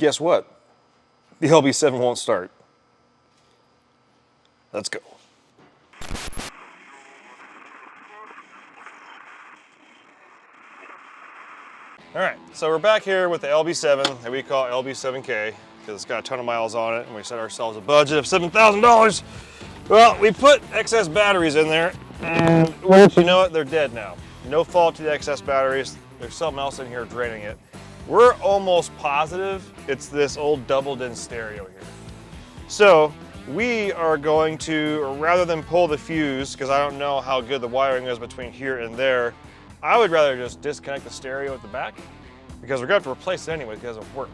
guess what? The LB7 won't start. Let's go. All right, so we're back here with the LB7 that we call LB7K because it's got a ton of miles on it, and we set ourselves a budget of $7,000. Well, we put excess batteries in there, and once you know it, they're dead now. No fault to the excess batteries. There's something else in here draining it. We're almost positive it's this old doubled-in stereo here. So we are going to, rather than pull the fuse, because I don't know how good the wiring is between here and there, I would rather just disconnect the stereo at the back, because we're going to have to replace it anyway because it doesn't work.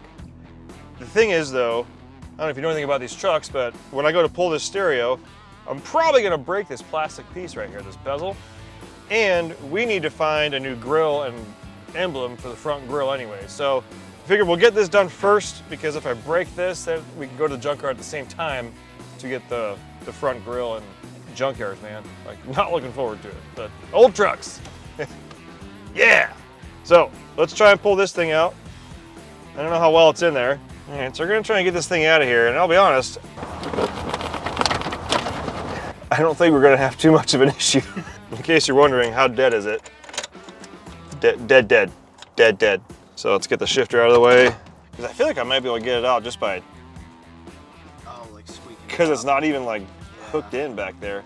The thing is though, I don't know if you know anything about these trucks, but when I go to pull this stereo, I'm probably going to break this plastic piece right here, this bezel, and we need to find a new grill and emblem for the front grill anyway. So I figured we'll get this done first, because if I break this, then we can go to the junkyard at the same time to get the front grill. And junkyards, man, like, not looking forward to it, but old trucks. Yeah. So let's try and pull this thing out. I don't know how well it's in there. All right, so we're gonna try and get this thing out of here, and I'll be honest, I don't think we're gonna have too much of an issue. In case you're wondering, how dead is it? Dead. So let's get the shifter out of the way, because I feel like I might be able to get it out just by, like squeaking. Because it's not even like hooked in back there.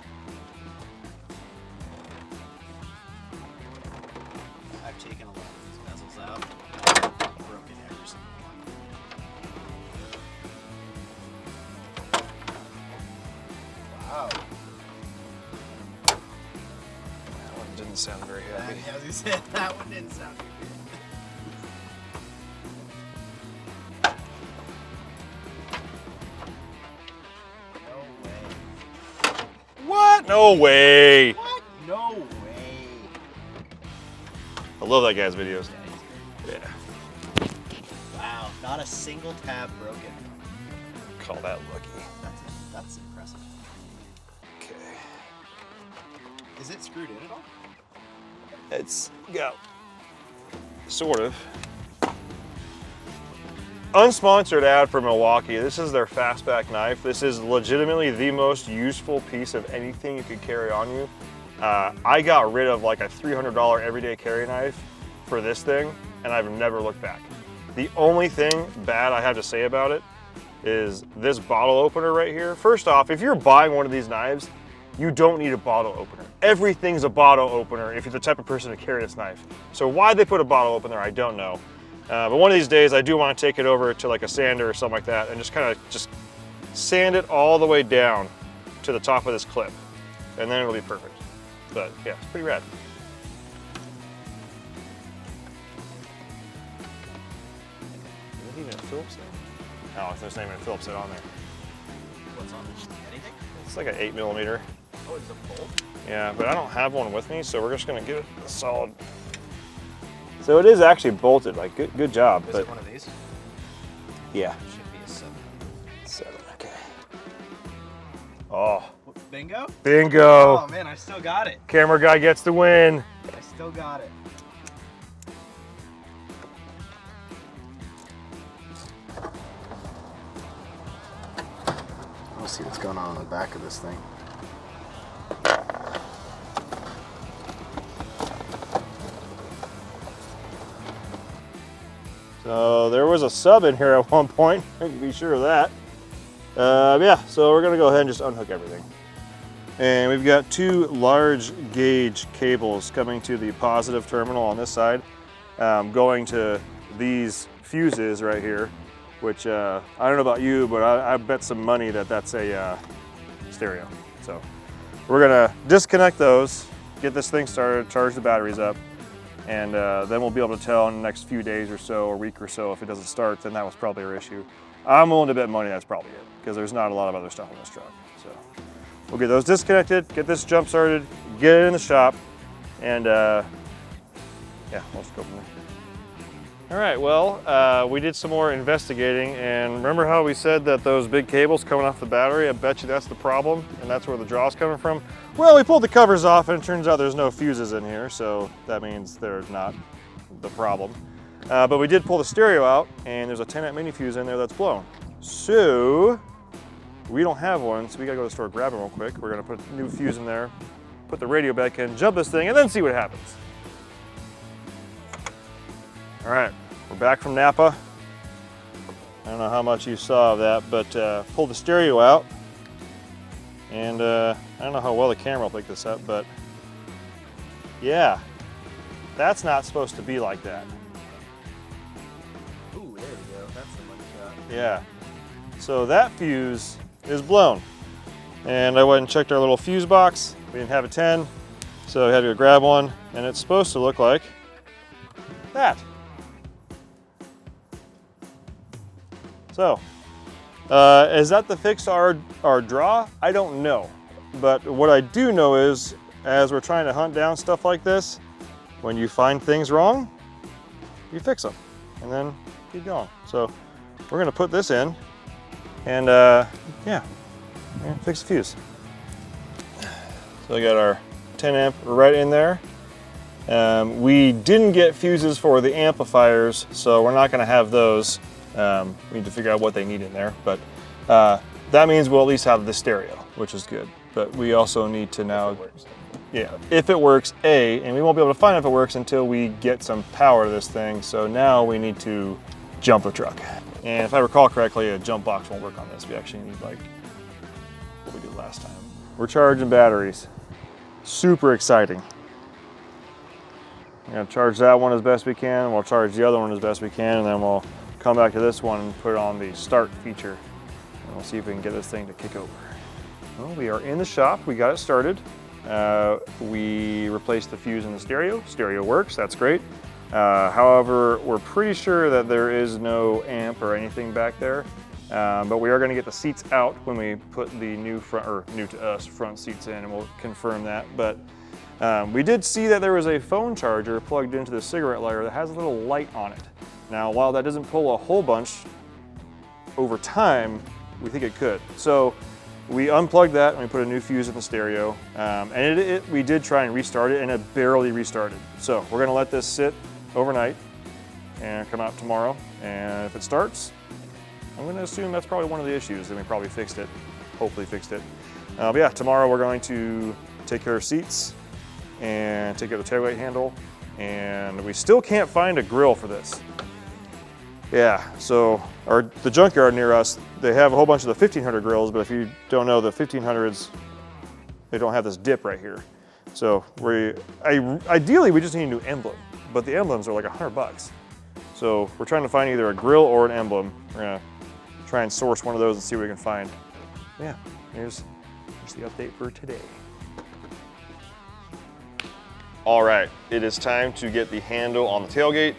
I've taken a lot of these bezels out, broken every single one. Wow. That one didn't sound very happy. As you said, that one didn't sound good. What? No way. What? No way. I love that guy's videos. Yeah. Wow, not a single tab broken. Call that lucky. That's impressive. Okay. Is it screwed in at all? It's got sort of. Unsponsored ad for Milwaukee. This is their fastback knife. This is legitimately the most useful piece of anything you could carry on you. I got rid of like a $300 everyday carry knife for this thing, and I've never looked back. The only thing bad I have to say about it is this bottle opener right here. First off, if you're buying one of these knives, you don't need a bottle opener. Everything's a bottle opener if you're the type of person to carry this knife. So why they put a bottle opener, I don't know. But one of these days I do want to take it over to like a sander or something like that and just kind of sand it all the way down to the top of this clip, and then it'll be perfect. But yeah, it's pretty rad. Is it even a Phillips thing? Oh, there's not even a Phillips head on there. What's on it? Anything? It's like an 8mm. Oh, it's a bolt? Yeah, but I don't have one with me, so we're just gonna get it solid. So it is actually bolted, like good job. Is it one of these? Yeah. It should be a 7. 7, okay. Oh. Bingo? Bingo. Oh man, I still got it. Camera guy gets the win. I still got it. Let's see what's going on the back of this thing. So there was a sub in here at one point, I can be sure of that. Yeah, so we're gonna go ahead and just unhook everything. And we've got 2 large gauge cables coming to the positive terminal on this side, going to these fuses right here, which I don't know about you, but I bet some money that that's a stereo. So we're gonna disconnect those, get this thing started, charge the batteries up, and then we'll be able to tell in the next few days or so, or week or so, if it doesn't start, then that was probably our issue. I'm willing to bet money that's probably it, because there's not a lot of other stuff on this truck. So we'll get those disconnected, get this jump started, get it in the shop, and yeah, we'll just go from there. All right, well, we did some more investigating, and remember how we said that those big cables coming off the battery, I bet you that's the problem, and that's where the draw's coming from? Well, we pulled the covers off, and it turns out there's no fuses in here, so that means they're not the problem. But we did pull the stereo out, and there's a 10 amp mini fuse in there that's blown. So we don't have one, so we gotta go to the store, grab it real quick. We're gonna put a new fuse in there, put the radio back in, jump this thing, and then see what happens. All right, we're back from Napa. I don't know how much you saw of that, but pulled the stereo out. And I don't know how well the camera will pick this up, but yeah, that's not supposed to be like that. Ooh, there we go. That's the money shot. Yeah, so that fuse is blown. And I went and checked our little fuse box. We didn't have a 10, so I had to go grab one, and it's supposed to look like that. So, is that the fix to our draw? I don't know. But what I do know is, as we're trying to hunt down stuff like this, when you find things wrong, you fix them, and then keep going. So, we're gonna put this in, and yeah, fix the fuse. So I got our 10 amp right in there. We didn't get fuses for the amplifiers, so we're not gonna have those. We need to figure out what they need in there, but that means we'll at least have the stereo, which is good. But we also need to now, if it works, and we won't be able to find if it works until we get some power to this thing. So now we need to jump the truck. And if I recall correctly, a jump box won't work on this. We actually need like what we did last time. We're charging batteries. Super exciting. We're gonna charge that one as best we can. We'll charge the other one as best we can, and then we'll come back to this one and put it on the start feature. And we'll see if we can get this thing to kick over. Well, we are in the shop. We got it started. We replaced the fuse in the stereo. Stereo works, that's great. However, we're pretty sure that there is no amp or anything back there. But we are gonna get the seats out when we put the new front, or new to us, front seats in, and we'll confirm that. But we did see that there was a phone charger plugged into the cigarette lighter that has a little light on it. Now, while that doesn't pull a whole bunch over time, we think it could. So we unplugged that and we put a new fuse in the stereo. And we did try and restart it, and it barely restarted. So we're gonna let this sit overnight and come out tomorrow. And if it starts, I'm gonna assume that's probably one of the issues, and we probably fixed it, hopefully fixed it. But yeah, tomorrow we're going to take care of seats and take care of the tailgate handle. And we still can't find a grill for this. Yeah, so the junkyard near us, they have a whole bunch of the 1500 grills, but if you don't know, the 1500s, they don't have this dip right here. So ideally we just need a new emblem, but the emblems are like $100. So we're trying to find either a grill or an emblem. We're gonna try and source one of those and see what we can find. Yeah, here's the update for today. All right, it is time to get the handle on the tailgate.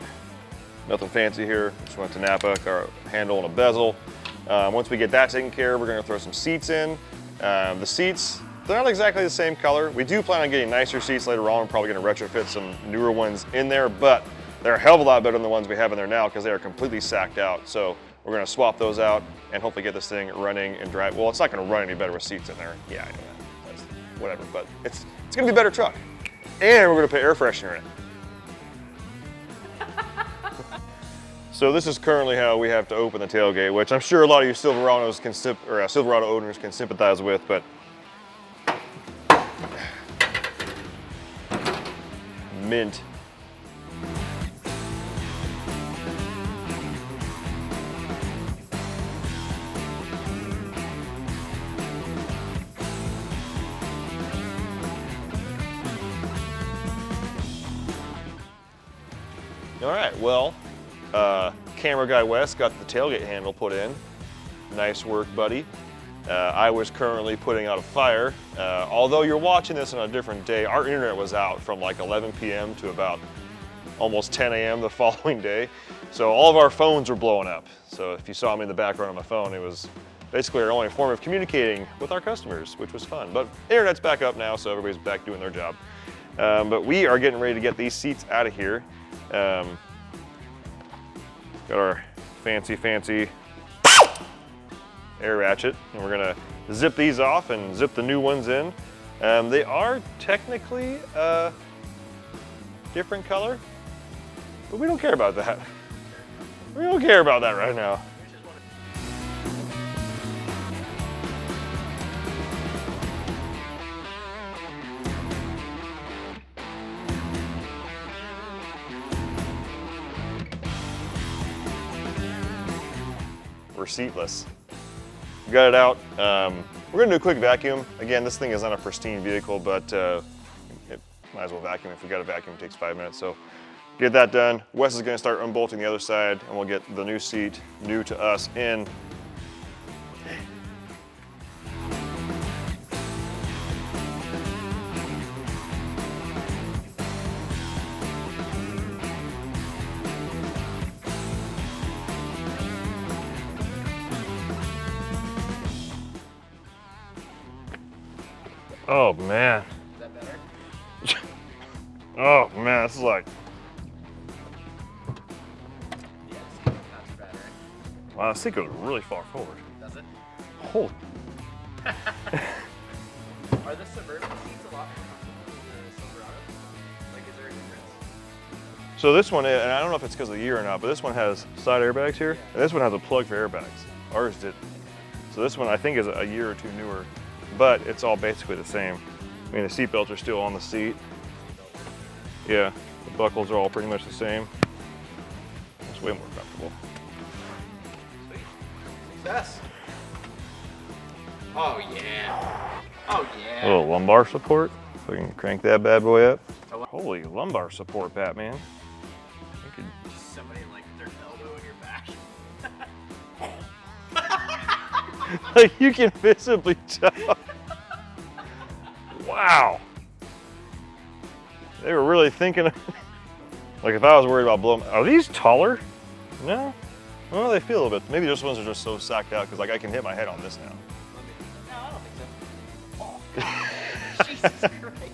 Nothing fancy here, just went to Napa, got a handle and a bezel. Once we get that taken care of, we're gonna throw some seats in. The seats, they're not exactly the same color. We do plan on getting nicer seats later on. We're probably gonna retrofit some newer ones in there, but they're a hell of a lot better than the ones we have in there now because they are completely sacked out. So we're gonna swap those out and hopefully get this thing running and drive. Well, it's not gonna run any better with seats in there. Yeah, I know that, that's whatever, but it's gonna be a better truck. And we're gonna put air freshener in it. So this is currently how we have to open the tailgate, which I'm sure a lot of you Silverado owners can sympathize with, but mint. All right, well, camera guy Wes got the tailgate handle put in. Nice work, buddy. I was currently putting out a fire. Although you're watching this on a different day, our internet was out from like 11 p.m. to about almost 10 a.m. the following day. So all of our phones were blowing up. So if you saw me in the background on my phone, it was basically our only form of communicating with our customers, which was fun. But internet's back up now, so everybody's back doing their job. But we are getting ready to get these seats out of here. Got our fancy air ratchet, and we're gonna zip these off and zip the new ones in. They are technically a different color, but we don't care about that. We don't care about that right now. We're seatless. We got it out. We're gonna do a quick vacuum. Again, this thing is not a pristine vehicle, but it might as well vacuum. If we got a vacuum, it takes 5 minutes. So get that done. Wes is gonna start unbolting the other side, and we'll get the new seat, new to us, in. Oh man. Is that better? Oh man, this is like, Yeah, that's better. wow, this thing goes really far forward. Does it? Holy. Are the Suburban seats a lot more comfortable than the Silverado? Like, is there a difference? So this one, and I don't know if it's because of the year or not, but this one has side airbags here, and this one has a plug for airbags. Ours didn't. So this one I think is a year or two newer, but it's all basically the same. I mean, the seat belts are still on the seat. Yeah, the buckles are all pretty much the same. It's way more comfortable. Sweet. Success. Oh yeah. Oh yeah. A little lumbar support, so we can crank that bad boy up. Oh, wow. Holy lumbar support, Batman. You could... Just somebody like their elbow in your back. Like, you can visibly tell. Wow. They were really thinking of, like, if I was worried about blowing, are these taller? No? Well, they feel a little bit. Maybe those ones are just so sacked out, because like I can hit my head on this now. No, I don't think so. Oh, God. Jesus Christ.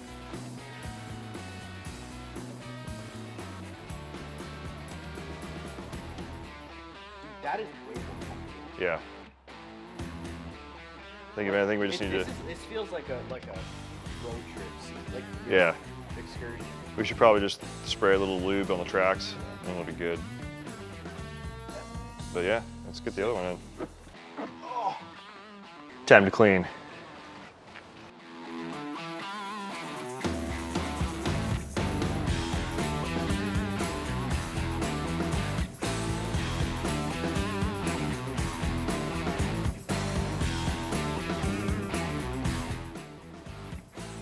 Dude, that is way more comfortable. Yeah. Think of anything, we just need to, This feels like a road trip seat. Like, yeah. excursion. We should probably just spray a little lube on the tracks, and it'll be good. But yeah, let's get the other one in. Oh. Time to clean.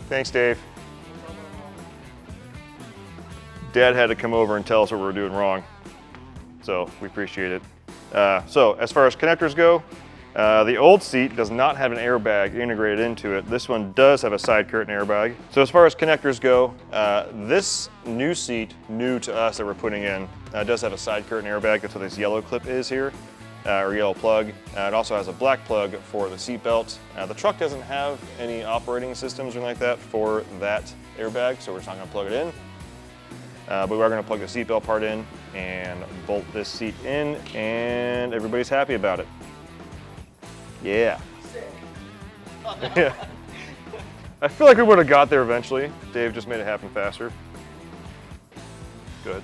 Thanks, Dave. Dad had to come over and tell us what we were doing wrong, so we appreciate it. So as far as connectors go, the old seat does not have an airbag integrated into it. This one does have a side curtain airbag. So as far as connectors go, this new seat, new to us that we're putting in, does have a side curtain airbag. That's what this yellow clip is here, or yellow plug. It also has a black plug for the seat belt. The truck doesn't have any operating systems or anything like that for that airbag, so we're just not gonna plug it in. But we are going to plug the seatbelt part in and bolt this seat in, and everybody's happy about it. Yeah. Yeah. I feel like we would have got there eventually. Dave just made it happen faster. Good.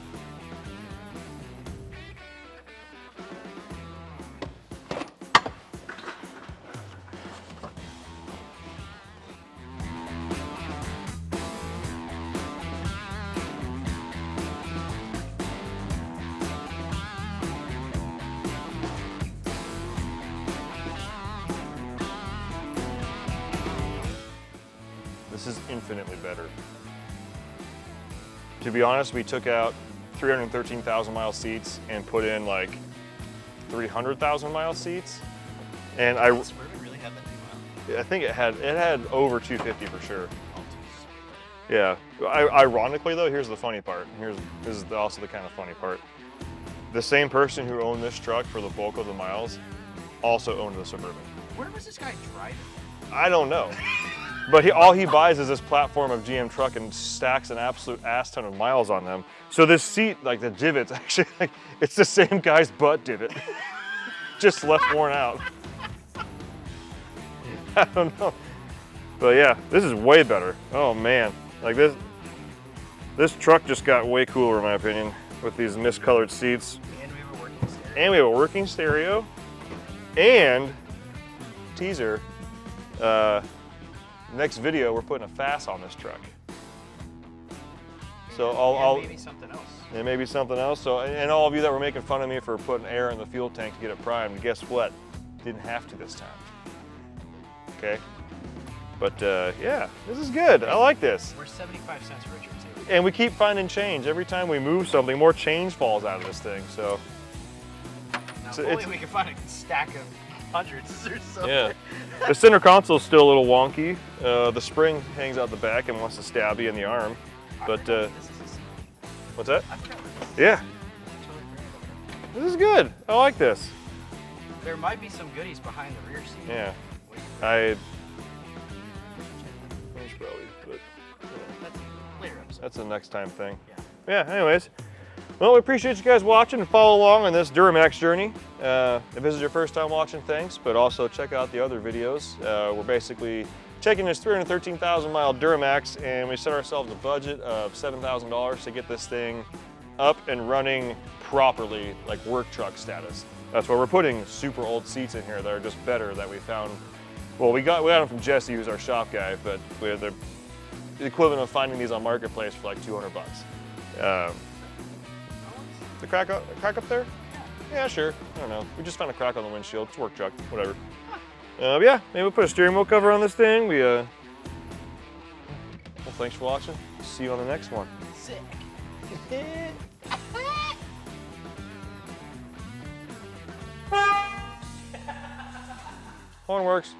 This is infinitely better. To be honest, we took out 313,000 mile seats and put in like 300,000 mile seats. And Suburban really had that big mile? I think it had over 250 for sure. Yeah. Ironically though, here's the funny part. This is also the kind of funny part. The same person who owned this truck for the bulk of the miles also owned the Suburban. Where was this guy driving? I don't know. But all he buys is this platform of GM truck and stacks an absolute ass ton of miles on them. So this seat, like the divot's actually, like, it's the same guy's butt divot, just left worn out. I don't know. But yeah, this is way better. Oh man, like this truck just got way cooler in my opinion with these miscolored seats. And we have a working steering and we have a working stereo, and teaser, next video we're putting a FASS on this truck. So I'll maybe something else. It may be something else. So, and all of you that were making fun of me for putting air in the fuel tank to get it primed, guess what? Didn't have to this time. Okay. But yeah, this is good. I like this. We're 75 cents richer too. And we keep finding change. Every time we move something, more change falls out of this thing. So. Now, if only we can find a stack of hundreds or something. Yeah. The center console is still a little wonky. The spring hangs out the back and wants to stab you in the arm. But what's that? Yeah. This is good. I like this. There might be some goodies behind the rear seat. Yeah. That's a later episode. That's a next time thing. Yeah. Yeah, anyways. Well, we appreciate you guys watching and follow along on this Duramax journey. If this is your first time watching, thanks, but also check out the other videos. We're basically taking this 313,000 mile Duramax and we set ourselves a budget of $7,000 to get this thing up and running properly, like work truck status. That's why we're putting super old seats in here that are just better that we found. Well, we got them from Jesse, who's our shop guy, but we're the equivalent of finding these on Marketplace for like 200 bucks. The crack up there? Yeah, sure. I don't know. We just found a crack on the windshield. It's a work truck, whatever. Yeah, maybe we'll put a steering wheel cover on this thing. Well, thanks for watching. See you on the next one. Sick. Horn works.